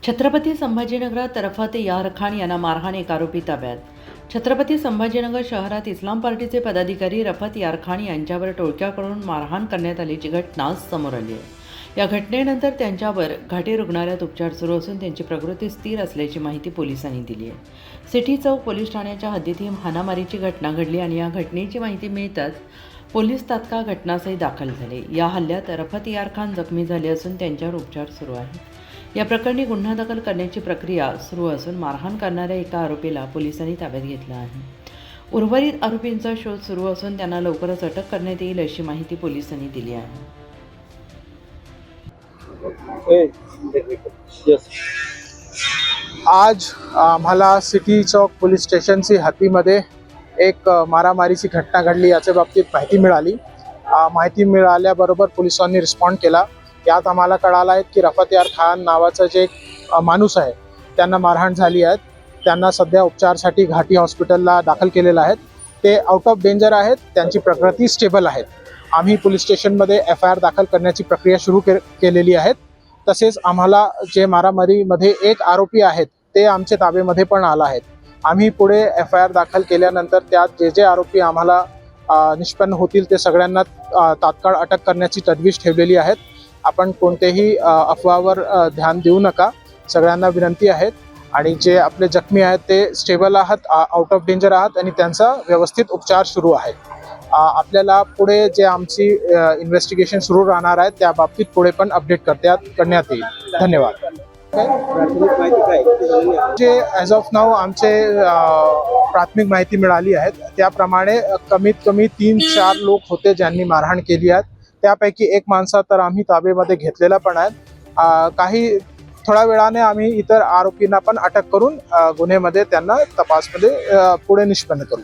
छत्रपती संभाजीनगरात रफत यार खान यांना मारहाण, एक आरोपी ताब्यात. छत्रपती संभाजीनगर शहरात इस्लाम पार्टीचे पदाधिकारी रफत यार खान यांच्यावर टोळक्याकडून मारहाण करण्यात आल्याची घटना समोर आली आहे. या घटनेनंतर त्यांच्यावर घाटी रुग्णालयात उपचार सुरू असून त्यांची प्रकृती स्थिर असल्याची माहिती पोलिसांनी दिली आहे. सिटी चौक पोलीस ठाण्याच्या हद्दीत ही हाणामारीची घटना घडली आणि या घटनेची माहिती मिळताच पोलीस तात्काळ घटनास्थळी दाखल झाले. या हल्ल्यात रफत यार खान जखमी झाले असून त्यांच्यावर उपचार सुरू आहेत. या प्रकरणी गुन्हा दाखल करण्याची प्रक्रिया सुरू असून मारहाण करणाऱ्या एका आरोपीला पोलिसांनी ताब्यात घेतलं आहे. उर्वरित आरोपींचा शोध सुरू असून त्यांना लवकरच अटक करण्यात येईल अशी माहिती पोलिसांनी दिली आहे. आज आम्हाला सिटी चौक पोलीस स्टेशनची हद्दीमध्ये एक मारामारीची घटना घडली याच्या बाबतीत माहिती मिळाली. माहिती मिळाल्याबरोबर पोलिसांनी रिस्पॉन्ड केला. यात आम्हाला कळालं आहे की रफत यार खान नावाचा जे माणूस आहे त्यांना मारहाण झाली आहे. त्यांना सध्या उपचारासाठी घाटी हॉस्पिटलला दाखल केलेलं आहे. ते आउट ऑफ डेंजर आहेत, त्यांची प्रकृती स्टेबल आहे. आम्ही पोलीस स्टेशनमध्ये FIR दाखल करण्याची प्रक्रिया सुरू केलेली आहे. तसेच आम्हाला जे मारामारीमध्ये एक आरोपी आहेत ते आमच्या ताब्यामध्ये पण आला आहेत. आम्ही पुढे FIR दाखल केल्यानंतर त्यात जे आरोपी आम्हाला निष्पन्न होतील ते सगळ्यांना तात्काळ अटक करण्याची तजवीज ठेवलेली आहे. आपण कोणतेही अफवावर ध्यान देऊ नका, सगळ्यांना विनंती आहे. आणि जे आपले जखमी आहेत ते स्टेबल आहात, आउट ऑफ डेंजर आहात आणि त्यांचा व्यवस्थित उपचार सुरू आहे. आपल्याला पुढे जे आमची इन्व्हेस्टिगेशन सुरू राहणार आहे त्या बाबतीत पुढे पण अपडेट करण्यात येईल. धन्यवाद. जे ॲज ऑफ नाऊ आमचे प्राथमिक माहिती मिळाली आहे त्याप्रमाणे कमीत कमी 3-4 लोक होते ज्यांनी मारहाण केली आहे. त्यापैकी एक माणसा तर आम्ही ताब्यामध्ये घेतलेला पण आहे. काही थोड्या वेळाने आम्ही इतर आरोपींना पण अटक करून गुन्ह्यामध्ये त्यांना तपासमध्ये पुढे निष्पन्न करू.